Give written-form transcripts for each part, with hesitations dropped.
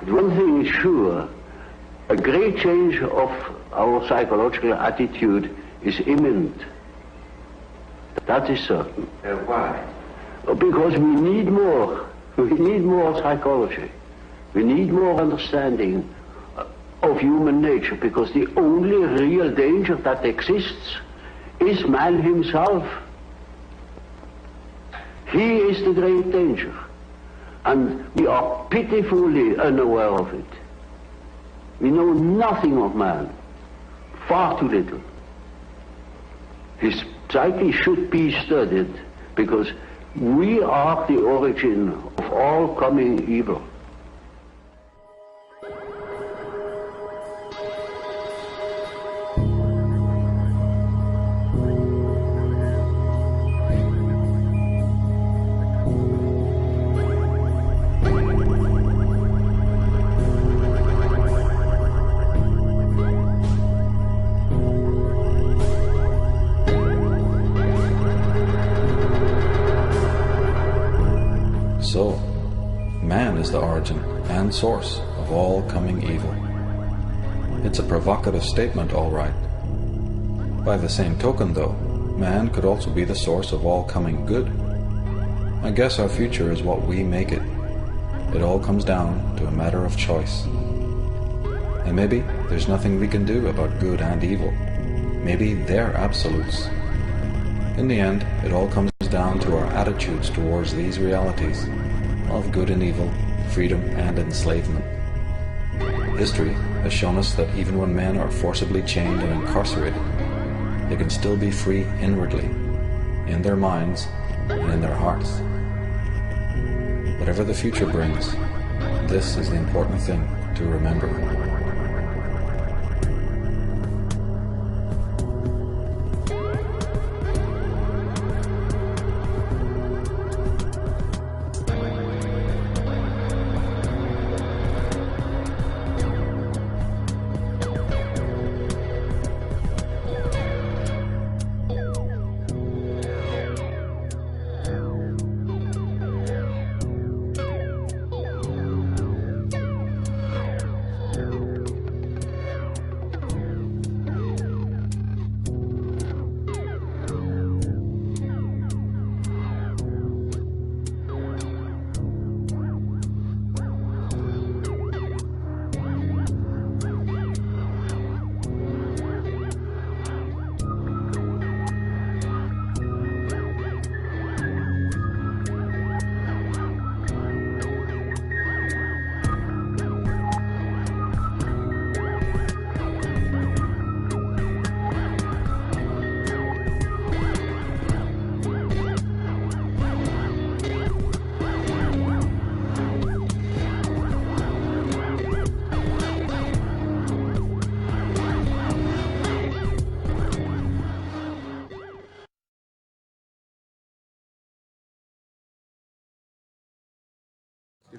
But one thing is sure, a great change of our psychological attitude is imminent. That is certain. Why? Because we need more. We need more psychology. We need more understanding of human nature, because the only real danger that exists is man himself. He is the great danger, and we are pitifully unaware of it. We know nothing of man, far too little. His psyche should be studied, because we are the origin of all coming evil. So, man is the origin and source of all coming evil. It's a provocative statement, all right. By the same token, though, man could also be the source of all coming good. I guess our future is what we make it. It all comes down to a matter of choice. And maybe there's nothing we can do about good and evil. Maybe they're absolutes. In the end, it all comes down to our attitudes towards these realities of good and evil, freedom and enslavement. History has shown us that even when men are forcibly chained and incarcerated, they can still be free inwardly, in their minds and in their hearts. Whatever the future brings, this is the important thing to remember.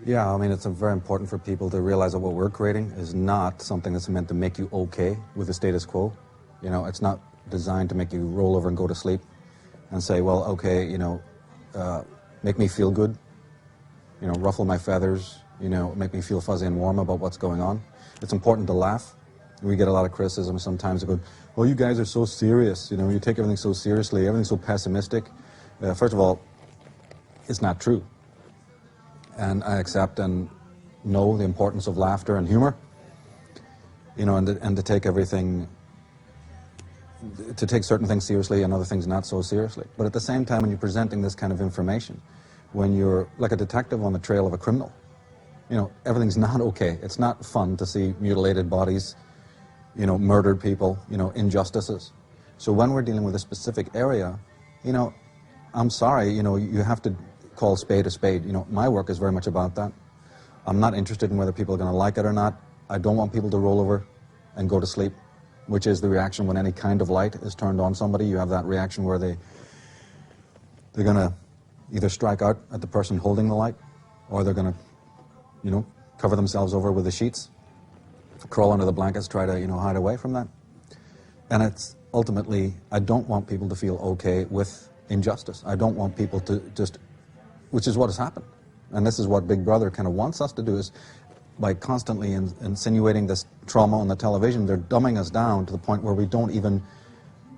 Yeah, I mean, it's very important for people to realize that what we're creating is not something that's meant to make you okay with the status quo. You know, it's not designed to make you roll over and go to sleep and say, well, okay, you know, make me feel good, you know, ruffle my feathers, you know, make me feel fuzzy and warm about what's going on. It's important to laugh. We get a lot of criticism sometimes about, well, you guys are so serious, you know, you take everything so seriously, everything's so pessimistic. First of all, it's not true. And I accept and know the importance of laughter and humor, you know, and to take everything, to take certain things seriously and other things not so seriously. But at the same time, when you're presenting this kind of information, when you're like a detective on the trail of a criminal, you know, everything's not okay. It's not fun to see mutilated bodies, you know, murdered people, you know, injustices. So when we're dealing with a specific area, you know, I'm sorry, you know, you have to call spade a spade. You know, my work is very much about that. I'm not interested in whether people are going to like it or not. I don't want people to roll over and go to sleep, which is the reaction when any kind of light is turned on somebody. You have that reaction where they're going to either strike out at the person holding the light, or they're going to, you know, cover themselves over with the sheets, crawl under the blankets, try to, you know, hide away from that. And it's ultimately, I don't want people to feel okay with injustice. I don't want people to just, which is what has happened. And this is what Big Brother kind of wants us to do, is by constantly insinuating this trauma on the television, they're dumbing us down to the point where we don't even,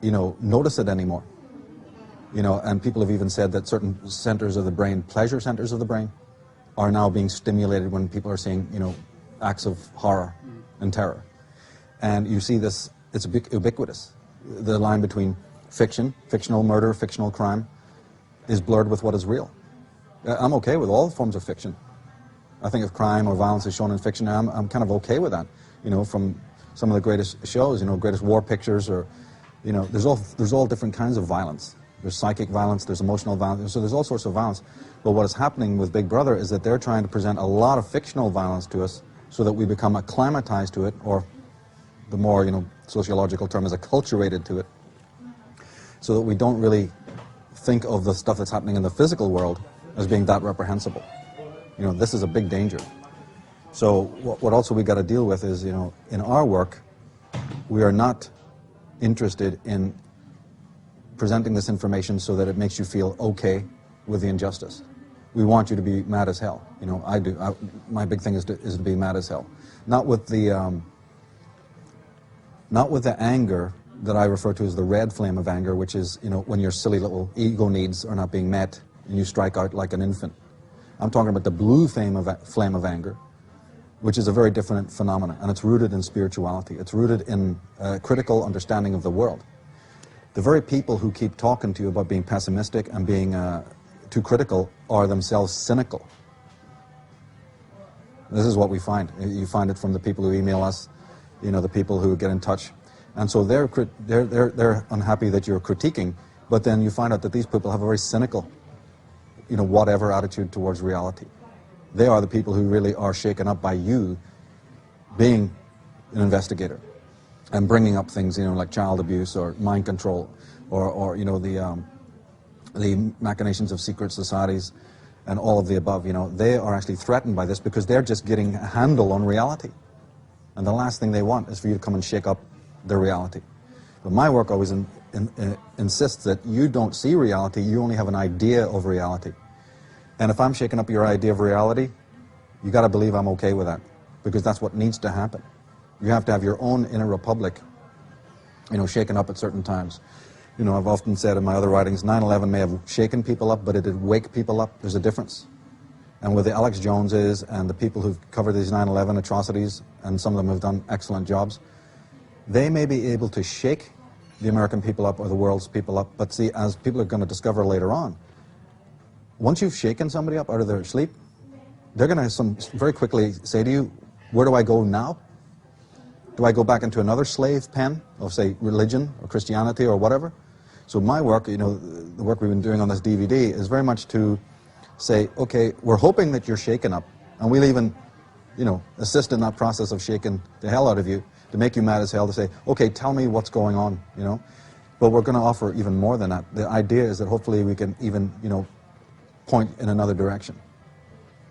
notice it anymore. And people have even said that certain centers of the brain, pleasure centers of the brain, are now being stimulated when people are seeing, acts of horror and terror. And you see this, it's ubiquitous. The line between fiction, fictional murder, fictional crime, is blurred with what is real. I'm okay with all forms of fiction. I think if crime or violence is shown in fiction, I'm kind of okay with that. From some of the greatest shows, greatest war pictures, or, there's all different kinds of violence. There's psychic violence, there's emotional violence, so there's all sorts of violence. But what is happening with Big Brother is that they're trying to present a lot of fictional violence to us so that we become acclimatized to it, or the more, sociological term is acculturated to it, so that we don't really think of the stuff that's happening in the physical world as being that reprehensible. This is a big danger. So what also we got to deal with is, in our work, we are not interested in presenting this information so that it makes you feel okay with the injustice. We want you to be mad as hell. I do. My big thing is to be mad as hell. Not with the anger that I refer to as the red flame of anger, which is, when your silly little ego needs are not being met and you strike out like an infant. I'm talking about the blue flame of anger, which is a very different phenomenon, and it's rooted in spirituality. It's rooted in a critical understanding of the world. The very people who keep talking to you about being pessimistic and being too critical are themselves cynical. This is what we find. You find it from the people who email us, the people who get in touch. And so they're unhappy that you're critiquing, but then you find out that these people have a very cynical, whatever attitude towards reality. They are the people who really are shaken up by you being an investigator and bringing up things, like child abuse or mind control or the machinations of secret societies and all of the above. They are actually threatened by this because they're just getting a handle on reality. And the last thing they want is for you to come and shake up their reality. But my work always insists that you don't see reality, you only have an idea of reality. And if I'm shaking up your idea of reality, you got to believe I'm okay with that, because that's what needs to happen. You have to have your own inner republic, shaken up at certain times. I've often said in my other writings, 9/11 may have shaken people up, but it did wake people up. There's a difference. And with the Alex Joneses and the people who've covered these 9/11 atrocities, and some of them have done excellent jobs, they may be able to shake the American people up or the world's people up, but see, as people are going to discover later on, once you've shaken somebody up out of their sleep, they're going to very quickly say to you, where do I go now? Do I go back into another slave pen of, say, religion or Christianity or whatever? So my work, the work we've been doing on this DVD is very much to say, okay, we're hoping that you're shaken up, and we'll even, assist in that process of shaking the hell out of you, to make you mad as hell, to say, okay, tell me what's going on, But we're going to offer even more than that. The idea is that hopefully we can even, point in another direction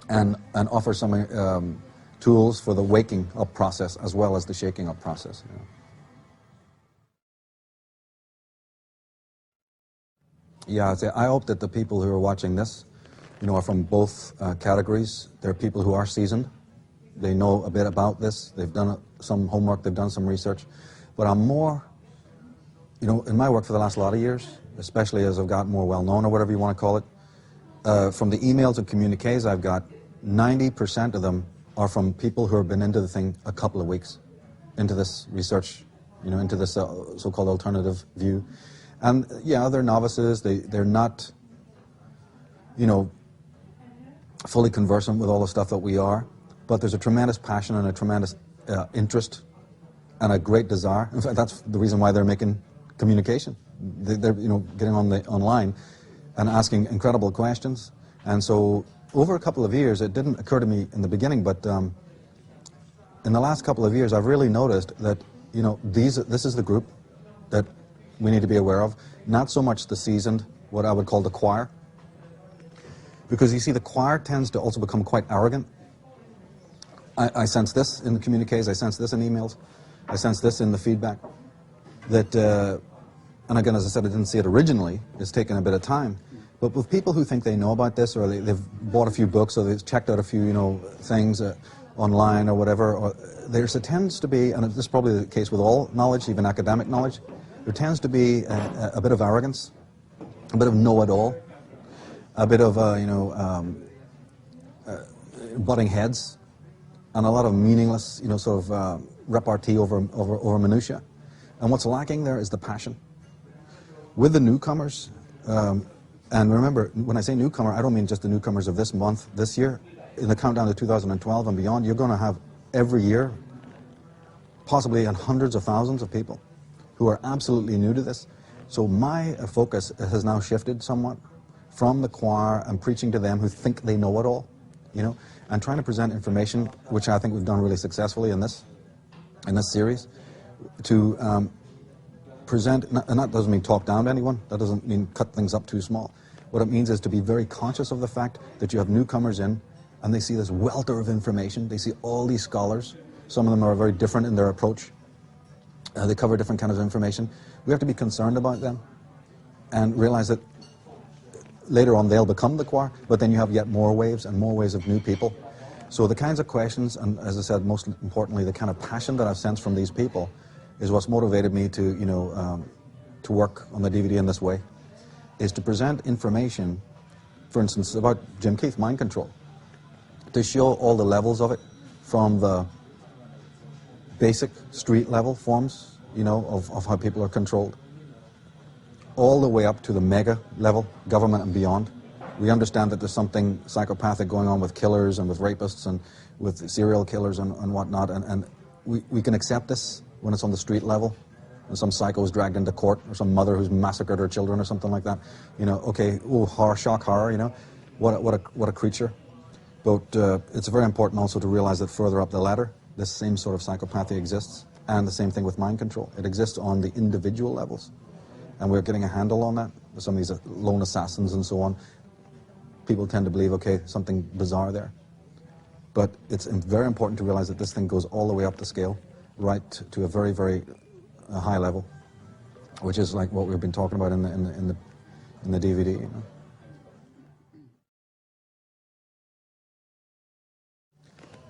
and offer some tools for the waking up process as well as the shaking up process. Yeah, I hope that the people who are watching this, are from both categories. There are people who are seasoned. They know a bit about this. They've done some homework. They've done some research. But I'm more, in my work for the last lot of years, especially as I've got more well-known or whatever you want to call it, from the emails and communiques I've got, 90% of them are from people who have been into the thing a couple of weeks, into this research, into this so-called alternative view. And yeah, they're novices. They're not, fully conversant with all the stuff that we are. But there's a tremendous passion and a tremendous interest and a great desire. In fact, that's the reason why they're making communication. They're getting online and asking incredible questions. And so over a couple of years, it didn't occur to me in the beginning, but in the last couple of years, I've really noticed that, this is the group that we need to be aware of. Not so much the seasoned, what I would call the choir. Because you see, the choir tends to also become quite arrogant. I sense this in the communiques, I sense this in emails, I sense this in the feedback. That, and again, as I said, I didn't see it originally. It's taken a bit of time. But with people who think they know about this, or they've bought a few books, or they've checked out a few, things, online or whatever, or there tends to be, and this is probably the case with all knowledge, even academic knowledge, there tends to be a bit of arrogance, a bit of know-it-all, a bit of, butting heads, and a lot of meaningless, sort of repartee over minutiae. And what's lacking there is the passion. With the newcomers, and remember, when I say newcomer, I don't mean just the newcomers of this month, this year. In the countdown to 2012 and beyond, you're going to have every year, possibly in hundreds of thousands of people who are absolutely new to this. So my focus has now shifted somewhat from the choir and preaching to them who think they know it all, and trying to present information, which I think we've done really successfully in this series, to present, and that doesn't mean talk down to anyone, that doesn't mean cut things up too small. What it means is to be very conscious of the fact that you have newcomers in, and they see this welter of information, they see all these scholars, some of them are very different in their approach, they cover different kinds of information. We have to be concerned about them and realize that later on they'll become the choir, but then you have yet more waves and more waves of new people. So the kinds of questions, and as I said, most importantly, the kind of passion that I've sensed from these people is what's motivated me to, to work on the DVD in this way, is to present information, for instance, about Jim Keith, mind control, to show all the levels of it, from the basic street level forms, of how people are controlled, all the way up to the mega level, government and beyond. We understand that there's something psychopathic going on with killers and with rapists and with serial killers and whatnot, and we can accept this when it's on the street level, and some psycho is dragged into court, or some mother who's massacred her children or something like that. Okay, horror, shock horror, what a creature. But it's very important also to realize that further up the ladder, this same sort of psychopathy exists, and the same thing with mind control. It exists on the individual levels, and we're getting a handle on that. Some of these lone assassins and so on, people tend to believe, okay, something bizarre there. But it's very important to realize that this thing goes all the way up the scale, right to a very, very high level, which is like what we've been talking about in the DVD.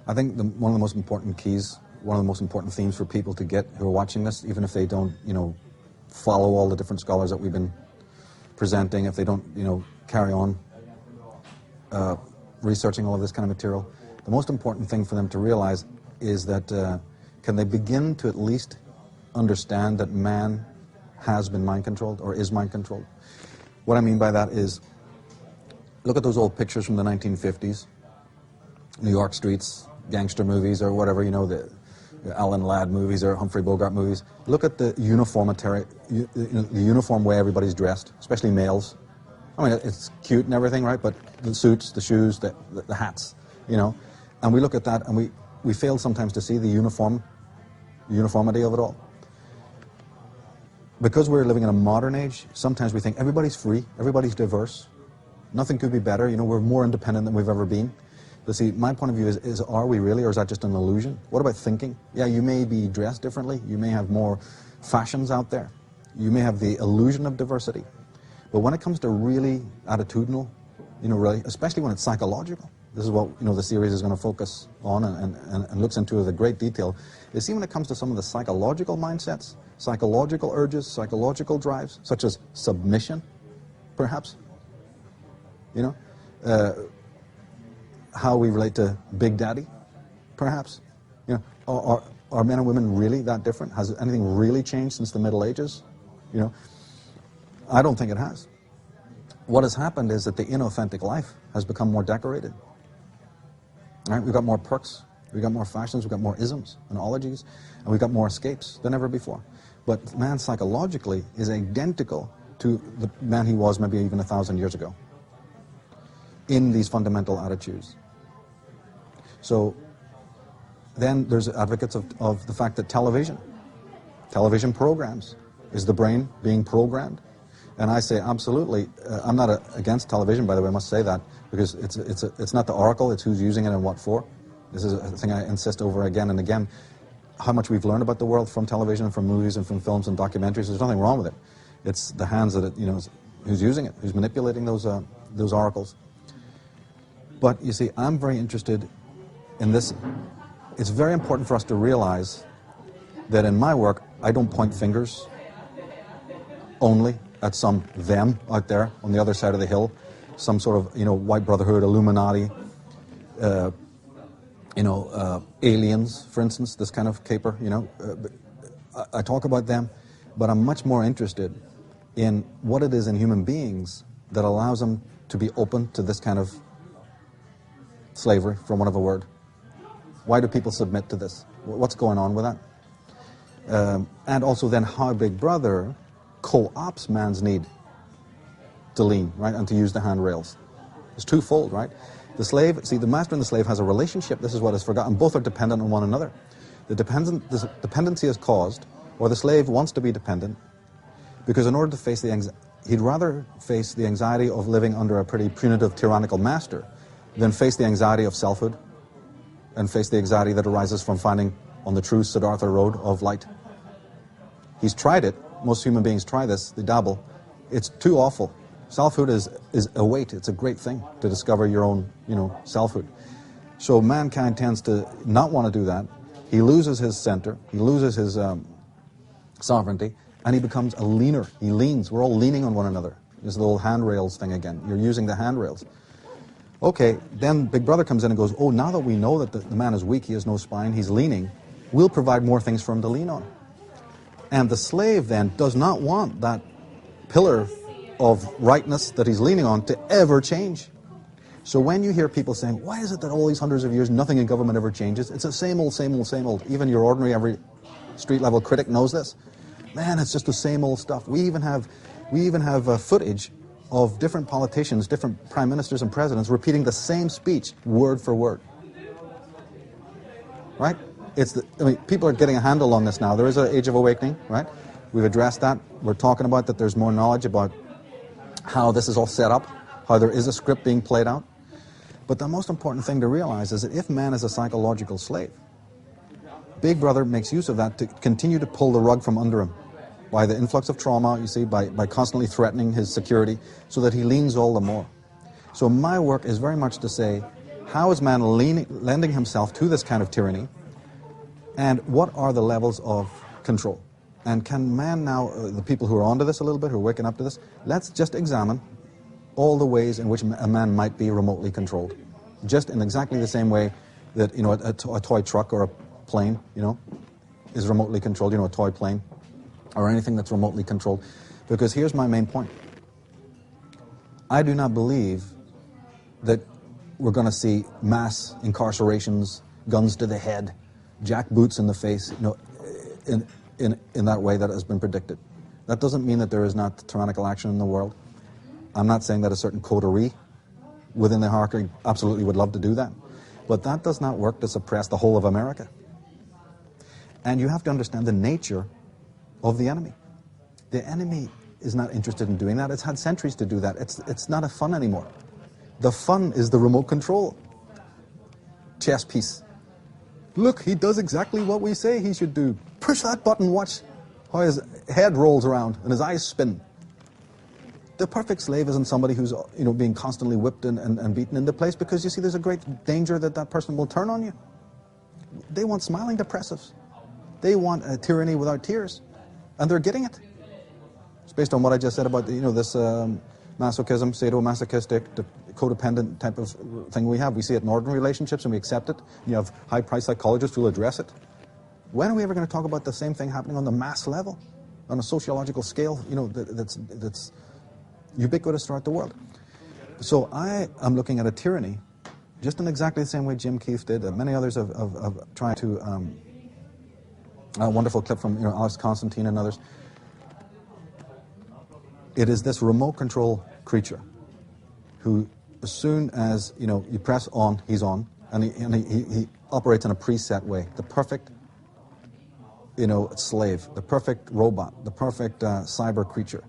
I think one of the most important keys, one of the most important themes for people to get who are watching this, even if they don't, follow all the different scholars that we've been presenting, if they don't, carry on researching all of this kind of material, the most important thing for them to realize is that can they begin to at least understand that man has been mind controlled or is mind controlled. What I mean by that is, look at those old pictures from the 1950s, New York streets, gangster movies or whatever, the Alan Ladd movies or Humphrey Bogart movies. Look at the the uniform way everybody's dressed, especially males. I mean, it's cute and everything, right? But the suits, the shoes, the hats, and we look at that and we fail sometimes to see the uniformity of it all. Because we're living in a modern age, sometimes we think everybody's free, everybody's diverse, nothing could be better, we're more independent than we've ever been. But see, my point of view is are we really, or is that just an illusion? What about thinking? Yeah, you may be dressed differently, you may have more fashions out there, you may have the illusion of diversity, but when it comes to really attitudinal, really, especially when it's psychological, this is what the series is going to focus on and looks into with a great detail, is see when it comes to some of the psychological mindsets, psychological urges, psychological drives, such as submission, perhaps, how we relate to Big Daddy, perhaps. Are men and women really that different? Has anything really changed since the Middle Ages? I don't think it has. What has happened is that the inauthentic life has become more decorated. Right? We've got more perks, we've got more fashions, we've got more isms and ologies, and we've got more escapes than ever before. But man psychologically is identical to the man he was maybe even 1,000 years ago in these fundamental attitudes. So then there's advocates of the fact that television programs, is the brain being programmed? And I say absolutely. I'm not against television, by the way, I must say that, because it's not the oracle, it's who's using it and what for. This is a thing I insist over again and again. How much we've learned about the world from television, from movies and from films and documentaries, there's nothing wrong with it. It's the hands that who's using it, who's manipulating those oracles. But you see, I'm very interested in this it's very important for us to realize that in my work, I don't point fingers only at some them out there on the other side of the hill, some sort of, white brotherhood, Illuminati, aliens, for instance, this kind of caper, I talk about them, but I'm much more interested in what it is in human beings that allows them to be open to this kind of slavery, for want of a word. Why do people submit to this? What's going on with that? And also then how Big Brother co-opts man's need to lean, right, and to use the handrails. It's twofold, right? The slave, see, the master and the slave has a relationship. This is what is forgotten. Both are dependent on one another. The dependency is caused, or the slave wants to be dependent, because in order to face the anxiety, he'd rather face the anxiety of living under a pretty punitive, tyrannical master than face the anxiety of selfhood and face the anxiety that arises from finding on the true Siddhartha road of light. He's tried it. Most human beings try this. They dabble. It's too awful. Selfhood is a weight. It's a great thing to discover your own, selfhood. So mankind tends to not want to do that. He loses his center. He loses his sovereignty, and he becomes a leaner. He leans. We're all leaning on one another. This is the old handrails thing again. You're using the handrails. Okay, then Big Brother comes in and goes, oh, now that we know that the man is weak, he has no spine, he's leaning, we'll provide more things for him to lean on. And the slave then does not want that pillar of rightness that he's leaning on to ever change. So when you hear people saying, why is it that all these hundreds of years nothing in government ever changes? It's the same old, same old, same old. Even your ordinary, every street-level critic knows this. Man, it's just the same old stuff. We even have footage of different politicians, different prime ministers and presidents repeating the same speech word for word. Right? People are getting a handle on this now. There is an age of awakening, right? We've addressed that. We're talking about that there's more knowledge about how this is all set up, how there is a script being played out. But the most important thing to realize is that if man is a psychological slave, Big Brother makes use of that to continue to pull the rug from under him by the influx of trauma, you see, by constantly threatening his security, so that he leans all the more. So my work is very much to say, how is man lending himself to this kind of tyranny, and what are the levels of control? And can man now, the people who are onto this a little bit, who are waking up to this, let's just examine all the ways in which a man might be remotely controlled. Just in exactly the same way that, a toy truck or a plane, is remotely controlled, a toy plane, or anything that's remotely controlled. Because here's my main point. I do not believe that we're going to see mass incarcerations, guns to the head, jackboots in the face, in that way that has been predicted. That doesn't mean that there is not tyrannical action in the world. I'm not saying that a certain coterie within the hierarchy absolutely would love to do that. But that does not work to suppress the whole of America. And you have to understand the nature of the enemy. The enemy is not interested in doing that. It's had centuries to do that. It's not a fun anymore. The fun is the remote control chess piece. Look, he does exactly what we say he should do. Push that button, watch how his head rolls around and his eyes spin. The perfect slave isn't somebody who's being constantly whipped and beaten into place, because you see there's a great danger that person will turn on you. They want smiling depressives. They want a tyranny without tears. And they're getting it. It's based on what I just said about this masochism, sadomasochistic, codependent type of thing we have. We see it in ordinary relationships and we accept it. You have high-priced psychologists who will address it. When are we ever going to talk about the same thing happening on the mass level, on a sociological scale, that's ubiquitous throughout the world? So I am looking at a tyranny just in exactly the same way Jim Keith did. Many others have tried to. A wonderful clip from Alex Constantine and others. It is this remote control creature who, as soon as you press on, he's on, and he operates in a preset way. The perfect slave, the perfect robot, the perfect cyber creature.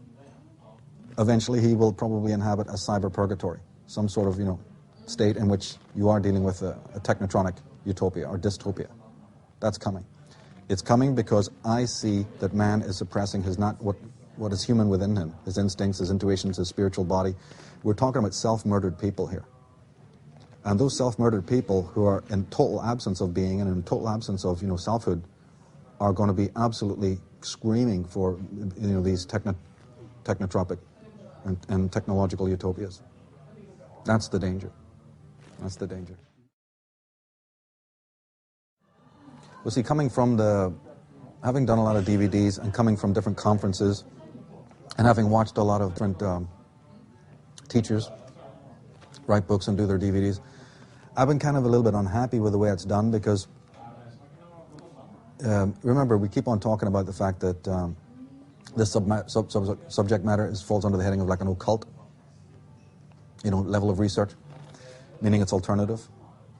Eventually, he will probably inhabit a cyber purgatory, some sort of state in which you are dealing with a technotronic utopia or dystopia. That's coming. It's coming because I see that man is suppressing what is human within him, his instincts, his intuitions, his spiritual body. We're talking about self-murdered people here. And those self-murdered people who are in total absence of being and in total absence of, selfhood are going to be absolutely screaming for, these technotropic and technological utopias. That's the danger. That's the danger. Well, see, having done a lot of DVDs and coming from different conferences and having watched a lot of different teachers write books and do their DVDs, I've been kind of a little bit unhappy with the way it's done because, remember, we keep on talking about the fact that this subject matter falls under the heading of like an occult, level of research, meaning it's alternative,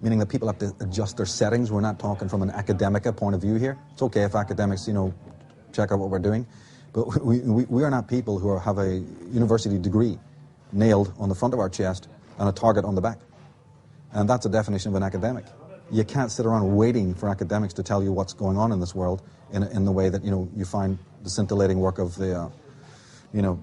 meaning that people have to adjust their settings. We're not talking from an academic point of view here. It's okay if academics, check out what we're doing, but we are not people who have a university degree nailed on the front of our chest and a target on the back. And that's a definition of an academic. You can't sit around waiting for academics to tell you what's going on in this world in the way that, you find the scintillating work of the,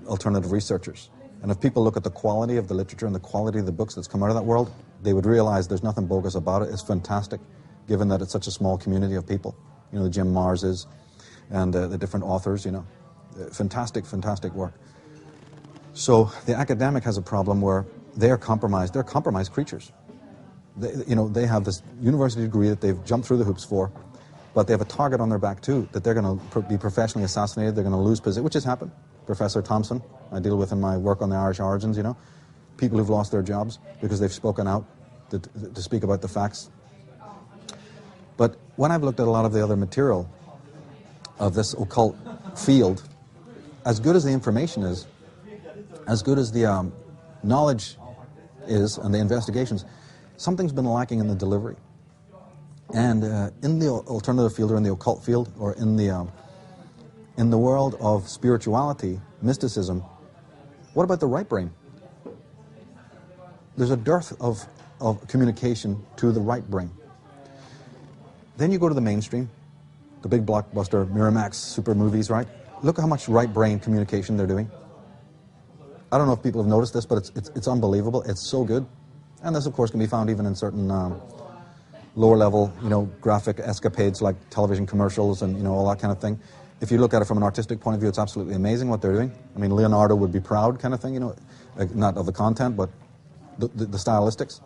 alternative researchers. And if people look at the quality of the literature and the quality of the books that's come out of that world, they would realize there's nothing bogus about it. It's fantastic, given that it's such a small community of people. The Jim Marses and the different authors, fantastic, fantastic work. So the academic has a problem where they're compromised. They're compromised creatures. They have this university degree that they've jumped through the hoops for, but they have a target on their back too, that they're going to be professionally assassinated, they're going to lose position, which has happened. Professor Thompson, I deal with in my work on the Irish origins, people who've lost their jobs because they've spoken out to speak about the facts. But when I've looked at a lot of the other material of this occult field, as good as the information is, as good as the knowledge is and the investigations, something's been lacking in the delivery. And in the alternative field or in the occult field or in the world of spirituality, mysticism, what about the right brain? There's a dearth of communication to the right brain. Then you go to the mainstream, the big blockbuster Miramax super movies, right? Look at how much right brain communication they're doing. I don't know if people have noticed this, but it's unbelievable. It's so good. And this, of course, can be found even in certain lower level, graphic escapades like television commercials and, all that kind of thing. If you look at it from an artistic point of view, it's absolutely amazing what they're doing. I mean, Leonardo would be proud kind of thing, not of the content, but the stylistics.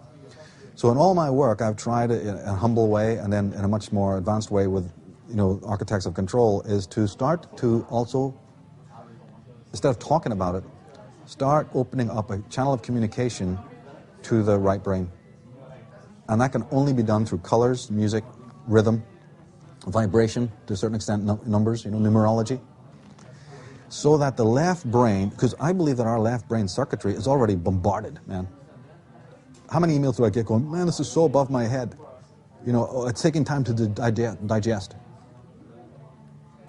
So in all my work, I've tried in a humble way and then in a much more advanced way with, architects of control, is to start to also, instead of talking about it, start opening up a channel of communication to the right brain. And that can only be done through colors, music, rhythm, vibration, to a certain extent, numbers, numerology. So that the left brain, because I believe that our left brain circuitry is already bombarded, man. How many emails do I get going, man, this is so above my head. It's taking time to digest.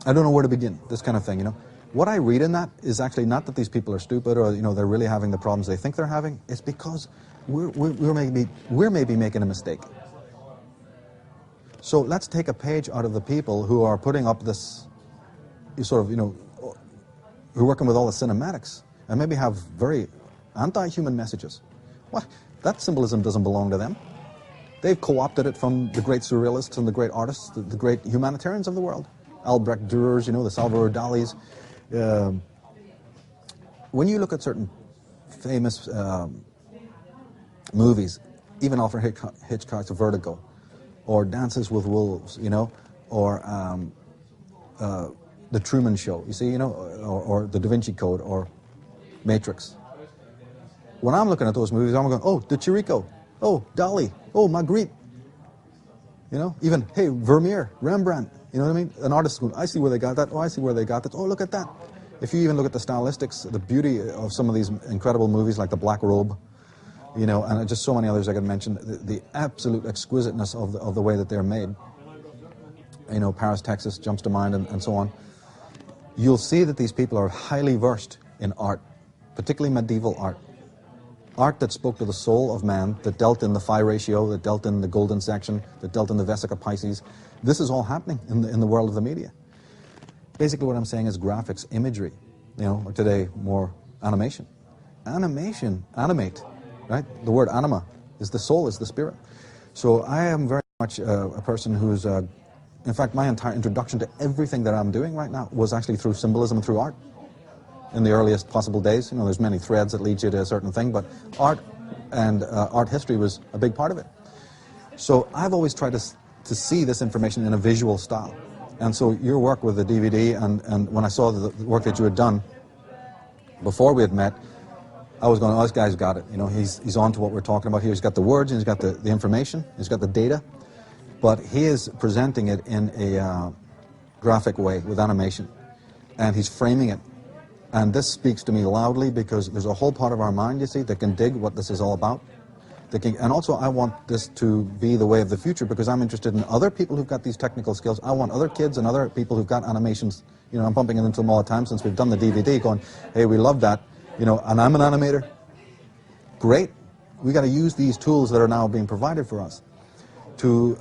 I don't know where to begin, this kind of thing, What I read in that is actually not that these people are stupid or, they're really having the problems they think they're having. It's because we're maybe making a mistake. So let's take a page out of the people who are putting up this sort of, who are working with all the cinematics and maybe have very anti-human messages. What? That symbolism doesn't belong to them. They've co-opted it from the great surrealists and the great artists, the great humanitarians of the world. Albrecht Dürers, the Salvador Dali's. When you look at certain famous movies, even Alfred Hitchcock's Vertigo, or Dances with Wolves, or The Truman Show, you see, or The Da Vinci Code, or Matrix. When I'm looking at those movies, I'm going, oh, De Chirico, oh, Dali, oh, Magritte, even, hey, Vermeer, Rembrandt, you know what I mean? An artist going, I see where they got that, oh, I see where they got that, oh, look at that. If you even look at the stylistics, the beauty of some of these incredible movies like The Black Robe, and just so many others I could mention, the absolute exquisiteness of the way that they're made. Paris, Texas jumps to mind and so on. You'll see that these people are highly versed in art, particularly medieval art. Art that spoke to the soul of man, that dealt in the phi ratio, that dealt in the golden section, that dealt in the Vesica Pisces. This is all happening in the world of the media. Basically what I'm saying is graphics, imagery, or today more animation. Animate, right? The word anima is the soul, is the spirit. So I am very much a person who's, in fact, my entire introduction to everything that I'm doing right now was actually through symbolism and through art. In the earliest possible days, you know, there's many threads that lead you to a certain thing, but art and art history was a big part of it. So I've always tried to see this information in a visual style. And so your work with the DVD, and when I saw the work that you had done before we had met, I was going, oh, this guy's got it. You know, he's on to what we're talking about here. He's got the words, and he's got the information, he's got the data, but he is presenting it in a graphic way with animation, and he's framing it. And this speaks to me loudly because there's a whole part of our mind, you see, that can dig what this is all about. And also I want this to be the way of the future because I'm interested in other people who've got these technical skills. I want other kids and other people who've got animations. You know, I'm bumping into them all the time since we've done the DVD going, hey, we love that. You know, and I'm an animator. Great. We got to use these tools that are now being provided for us to,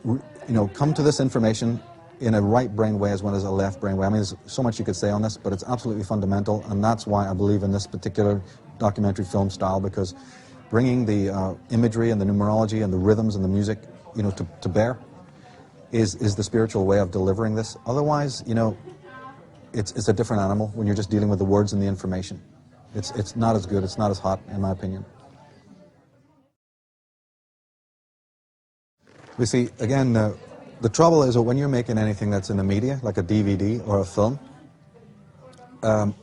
you know, come to this information in a right brain way as well as a left brain way. I mean, there's so much you could say on this, but it's absolutely fundamental, and that's why I believe in this particular documentary film style, because bringing the imagery and the numerology and the rhythms and the music, you know, to bear is the spiritual way of delivering this. Otherwise, you know, it's a different animal when you're just dealing with the words and the information. It's not as good, it's not as hot, in my opinion. We see, again, the trouble is that when you're making anything that's in the media, like a DVD or a film,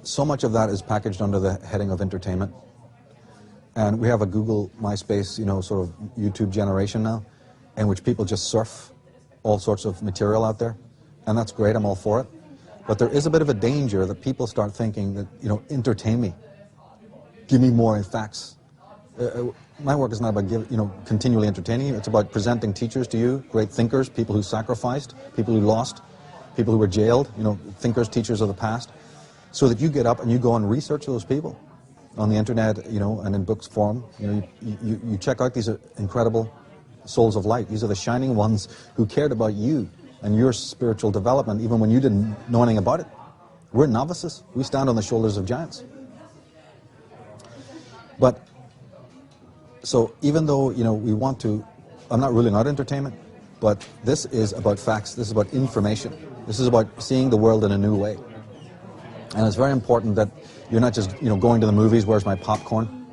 so much of that is packaged under the heading of entertainment. And we have a Google, MySpace, you know, sort of YouTube generation now, in which people just surf all sorts of material out there. And that's great, I'm all for it. But there is a bit of a danger that people start thinking that, you know, entertain me. Give me more facts. My work is not about, you know, continually entertaining you. It's about presenting teachers to you, great thinkers, people who sacrificed, people who lost, people who were jailed, you know, thinkers, teachers of the past, so that you get up and you go and research those people on the internet, you know, and in books form. You know, you check out these incredible souls of light. These are the shining ones who cared about you and your spiritual development, even when you didn't know anything about it. We're novices. We stand on the shoulders of giants. But, so even though, you know, we want to, I'm not ruling out entertainment, but this is about facts. This is about information. This is about seeing the world in a new way. And it's very important that you're not just, you know, going to the movies, where's my popcorn?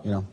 You know,